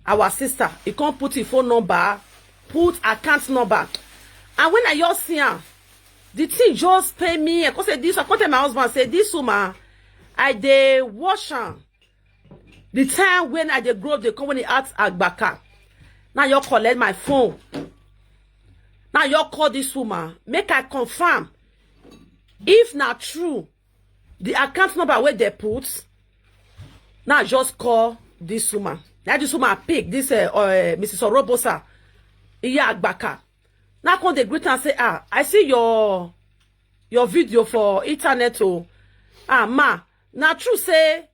our sister. He can't put his phone number, put account number. And when I just see her, the thing just pay me. I can say this. I can tell my husband, say this woman, I dey wash her. The time when I dey grow up, they come when he ask Agbaka. Now you collect my phone. Now you call this woman. Make I confirm. If not true, the account number where they put, now just call this woman. Now this woman pick this Mrs. Orobosa. Iya Agbaka. Now come they greet and say, I see your video for internet. Oh, ma. Now true say,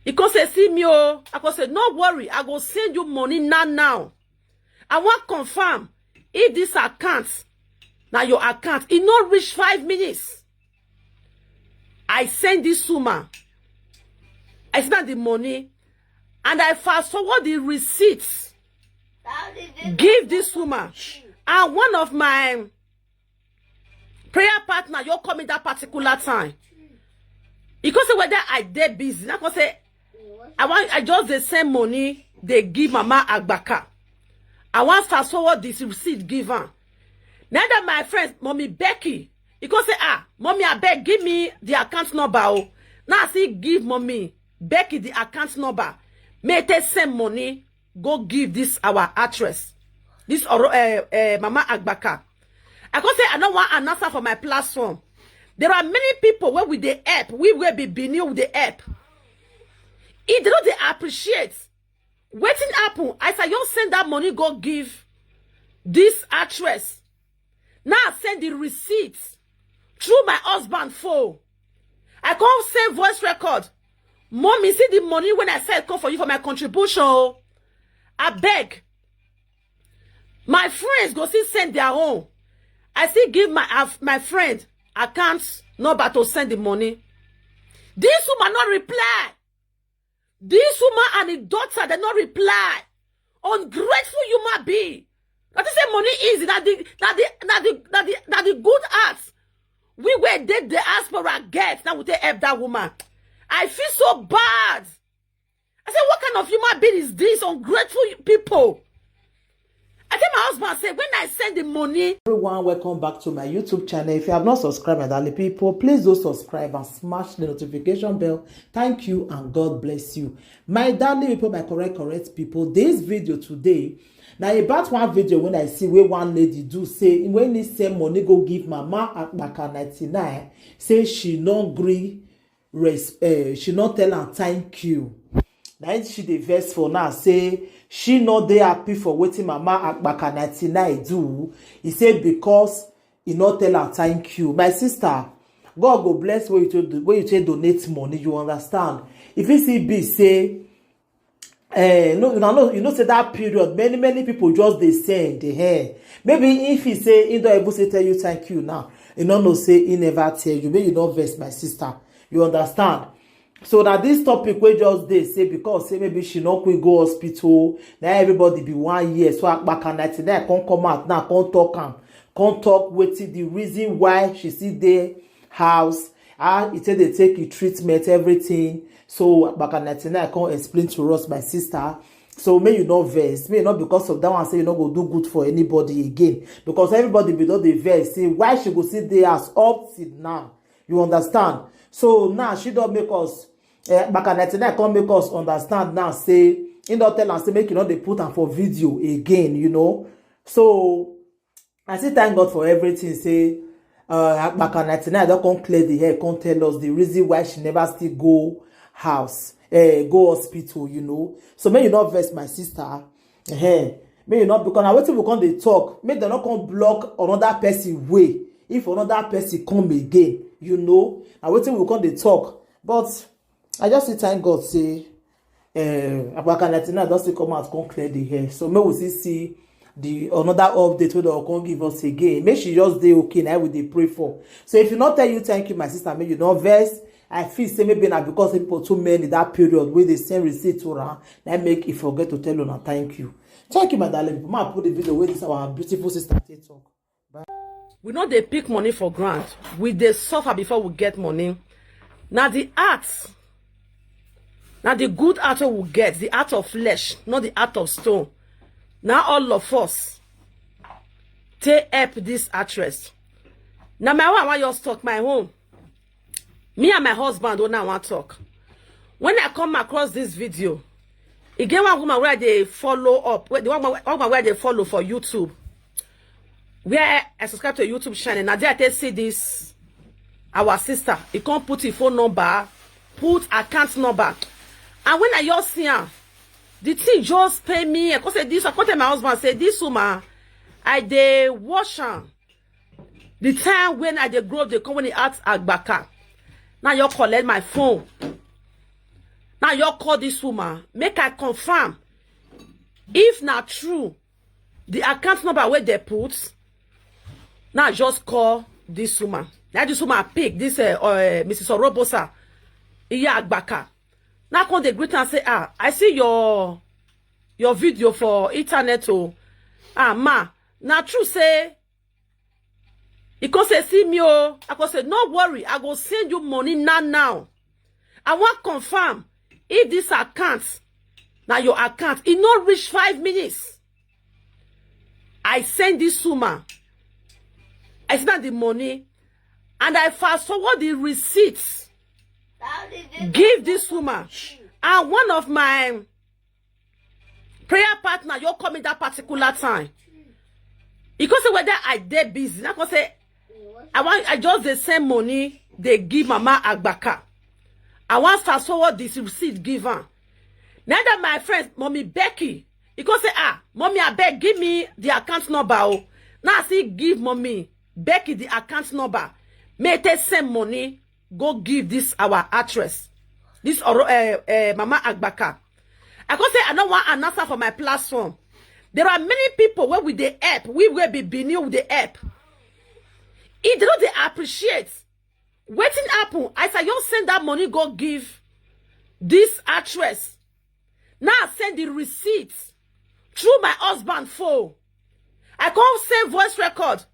he can say, see me, oh. I can say, no worry, I go send you money now. I want confirm if this account, now your account, it not reach 5 minutes. I send this woman, I spend the money, and I fast forward the receipts. Give this woman. And one of my prayer partner, you call me that particular time. He can say whether I dead busy. I can say, I just the same money they give Mama Agbaka. I want fast forward this receipt given. Now that my friend, Mommy Becky, he can say, Mommy, I beg, give me the account number. Oh. Now I see give Mommy Becky the account number. May take same money, go give this our actress. This Mama Agbaka. I can say I don't want an answer for my platform. There are many people where with the app, we will be beneath with the app. If they don't appreciate, waiting happen. I say you send that money, go give this actress. Now I send the receipts through my husband phone. I can't send voice record. Mommy, see the money when I said come for you for my contribution. I beg. My friends go see send their own. I still give my friend account number to send the money. This woman not reply. This woman and the daughter, they not reply. Ungrateful human being. That is say money easy. That the good acts. We were dead the diaspora get. Now we take help that woman. I feel so bad. I said, what kind of human being is this? Ungrateful people. I tell my husband, say, when I send the money. Everyone, welcome back to my YouTube channel. If you have not subscribed, my darling people, please do subscribe and smash the notification bell. Thank you and God bless you. My darling people, my correct people, this video today, now about one video when I see where one lady do say, when they say money go give Mama Agbaka 99, say she not agree, she not tell her thank you. Now she the verse for now say she not dey happy for waiting Mama Agbaka 99 do. He said because he not tell her thank you. My sister, God go bless where you take donate money. You understand? If you see B say, no, you know say that period many people just they send the hair. Maybe if he say he don't able to tell you thank you now, you know say he never tell you. Maybe you not vex my sister. You understand? So that this topic we just they say because say maybe she not quick go hospital. Now everybody be 1 year. So Agbaka 99 can't come out now, can't talk with the reason why she see the house. It said they take a treatment, everything. So Agbaka 99 can't explain to us, my sister. So may you not vex. May not because of that one say you not go do good for anybody again. Because everybody be not the vex. Say why she go see the house up till now. You understand? So now she don't make us Agbaka 99 can't make us understand now. Say in don't tell and say make you know they put them for video again, you know. So I say thank God for everything. Say Agbaka 99 don't come clear the hair, can't tell us the reason why she never still go house, go hospital, you know. So may you not vex my sister. May you not because now wait till we come they talk. May they not come block another person way. If another person come again, you know. Now wait till we come they talk. But I just say thank God say Agbaka 99 just come out come clear the hair. So may we see the another update where they come give us again. Make she just dey okay. Now we dey pray for. So if you not tell you thank you, my sister, may you not vex. I feel say maybe not because people too many that period where they send receipt to her. That make you forget to tell you now thank you. Thank you, my darling. I put the video where this our beautiful sister talk. Bye. We know they pick money for grant. We they suffer before we get money. Now the arts Now the good heart will get, the heart of flesh, not the heart of stone. Now all of us take help this actress. Now my one, I want you to talk my home. Me and my husband don't now want to talk. When I come across this video, again one woman where they follow up, the one where they follow for YouTube, where I subscribe to a YouTube channel. Now there I see this, our sister, he can't put his phone number, put account number. And when I just see her, the thing just pay me. I say this, I tell my husband, say this woman, I dey wash her. The time when I dey grow the company at Agbaka. Now you collect my phone. Now you call this woman. Make I confirm. If not true, the account number where they put. Now just call this woman. Now this woman pick this Mrs. Orobosa. Iya Agbaka. Now come they greet and say, I see your video for internet. Oh, ma. Now true say. He can say, see me, oh. I can say, no worry, I go send you money now. I want confirm if this account, now your account, it not reach 5 minutes. I send this woman. I send the money, and I fast forward the receipts. Give this woman. And one of my prayer partner, you come in that particular time. He can say whether I dey busy. I can say, I just the same money they give Mama Agbaka. I want fast forward this receipt given. Now that my friend, Mommy Becky, he can say, Mommy, I beg, give me the account number. Oh. Now I see give Mommy Becky the account number. May take same money, go give this our actress. This Mama Agbaka. I can say, I don't want an answer for my platform. There are many people where with the help, we will be beneath with the help. If they don't appreciate, waiting happen. I say, you send that money, go give this actress. Now I send the receipts through my husband phone. I can't send voice record.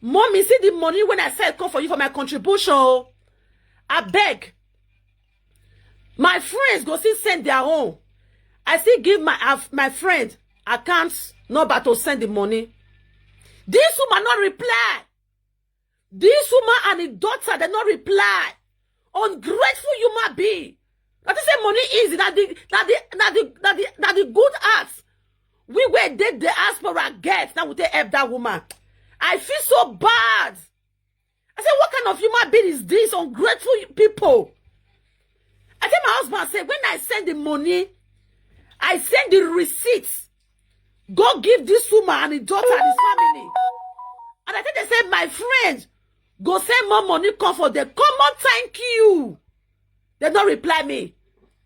Mommy, see the money when I said come for you for my contribution. I beg. My friends go still send their own. I still give my friend account number to send the money. This woman not reply. This woman and the daughter, they not reply. Ungrateful human being. That is say money easy. That the good acts. We were dead the diaspora get. Now we take help that woman. I feel so bad. I said, what kind of human being is this? Ungrateful people. I tell my husband, I say, when I send the money, I send the receipts. Go give this woman and the daughter and his family. And I think they said, my friend, go send more money, come for them. Come on, thank you. They don't reply me.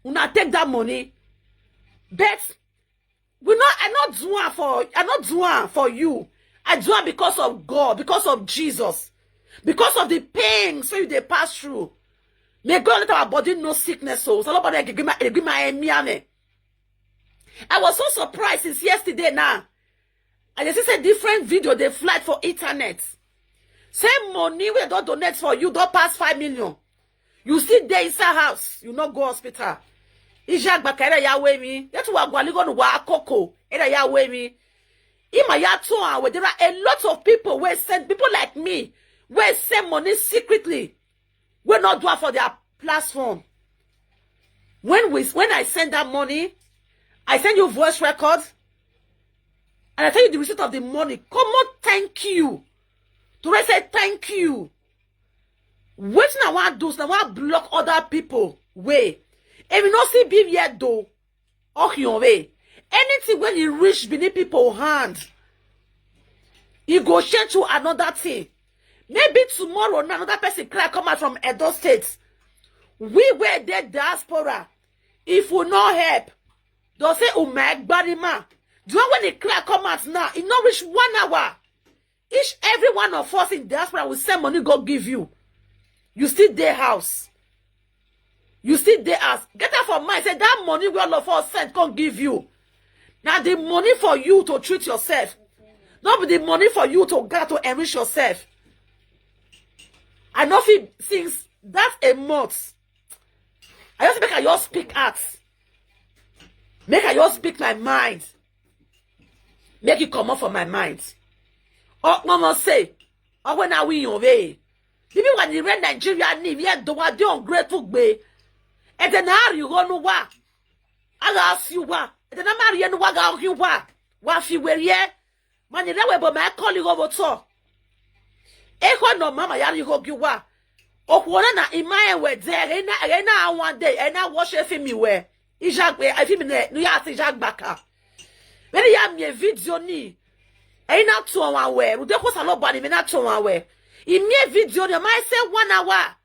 Una take that money. But I'm not doing for you. I do it because of God, because of Jesus, because of the pain so you they pass through. May God let our body no sickness. So nobody give my I was so surprised since yesterday now. And this is a different video they fly for internet. Same money we don't donate for you, don't pass 5 million. You sit there inside house, you not go hospital. Ijak bakere ya we mi. That's why go wa koko. Era ya we mi. Ima ya to there are a lot of people where send people like me where send money secretly. We not do it for their platform. When I send that money, I send you voice record, and I tell you the receipt of the money. Come on, thank you. To say thank you. What I want to do, I want to block other people. Way. If you not see be yet though, your way. Anything when you reach beneath people's hand, you go change to another thing. Maybe tomorrow another person cry come out from Edo State. We were dead diaspora. If we not help, don't say Umek Barima. Do you know when the cry come out now? It not reach 1 hour. Every one of us in diaspora will send money go give you. You still their house. You still their house. Get out from mine. Say that money we all of us sent can't give you. Now the money for you to treat yourself. Not be the money for you to get to enrich yourself. I know if since that's a month. I just make I just speak out. Make I just speak my mind. Make it come up from my mind. Oh, mama say, oh, when are we away? Even when you read Nigeria, we had the one ungrateful bay. And then now you go no wa. I ask you what. And then I'm marrying the wag out you what. What you were here? Man, you know, but my colleague over to. Echo no mama, you go you what. Oh, one in my way there, and now one day, and I wash if me where. Ijak, I feel me, no, ya see Jack Baka. When you have me a video ni, ain't not to one way. We don't post a lot, but I'm not to one way. In me a video, you might say 1 hour.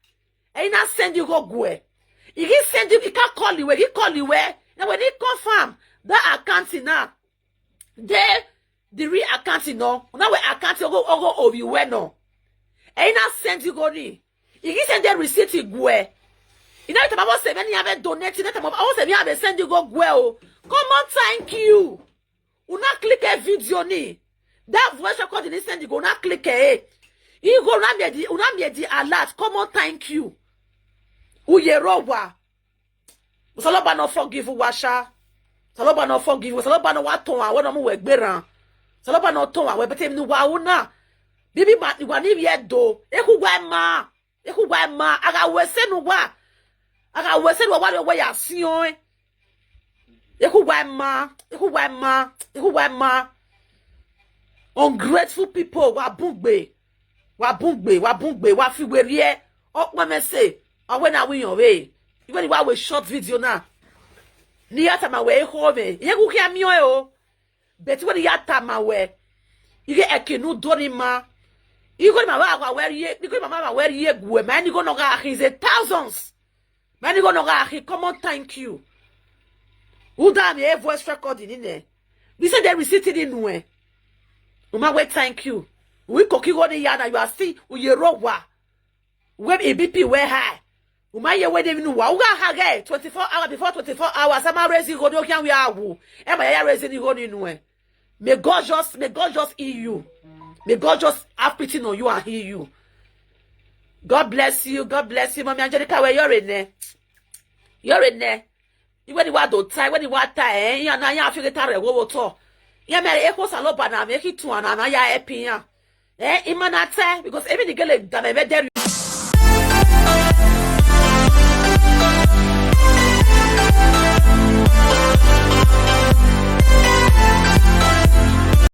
Ain't not send you go go. He can send you, he can't call you where, he call you where. Now when he confirm that account now, there the real account no. Now when account go over you where no. Ain't not send you go ni. He can send the receipt you go. You know, I'm about 7 years donated. I'm about 7 years send you go well. Come on, thank you. You not click a video ni. That voice recording is send you go not click a. You go not me the alert. Come on, thank you. Uyerowa. Saloba no forgive washa. Saloba no forgive. Saloba no watonwa. When I'm work beran. Saloba no tonwa. We betem no wa una. Bibi ma ni wani viedo. Eku ma. Eku ma. Aga wese no wa. Aga wese no wa we ya sion. Eku ma. Eku ma. Eku ma. Ungrateful people. Wa bungbe. Wa bungbe. Wa bungbe. Wa fiwerie. Ok me say. When are we on way? Even if I will short video now. Niata my way home. You go hear me oh. But when yata my way, you get a canoe donima. You go my mama where you go my mama where you go. Man, you go no ga he's a thousands. Man, you go no ga he come on, thank you. Who damn your voice recording in there? We said they received in way. Uma way thank you. We cookie on the yana you are see you rowa. Web EBP where high. Umaya we even wa uga hage 24 hours before 24 hours am raising go do can we awu e ma ya raising go nu e. May God just heal you. May God just have pity on you and heal you. God bless you. God bless you, Mommy Angelica. Where you're in there. You're in there. You when you want to tie, when you want tie, you na ya feel tare wo to. Ya me e ko saloba na me ki tu ana na ya epi ya. Imanate because even the girl that me there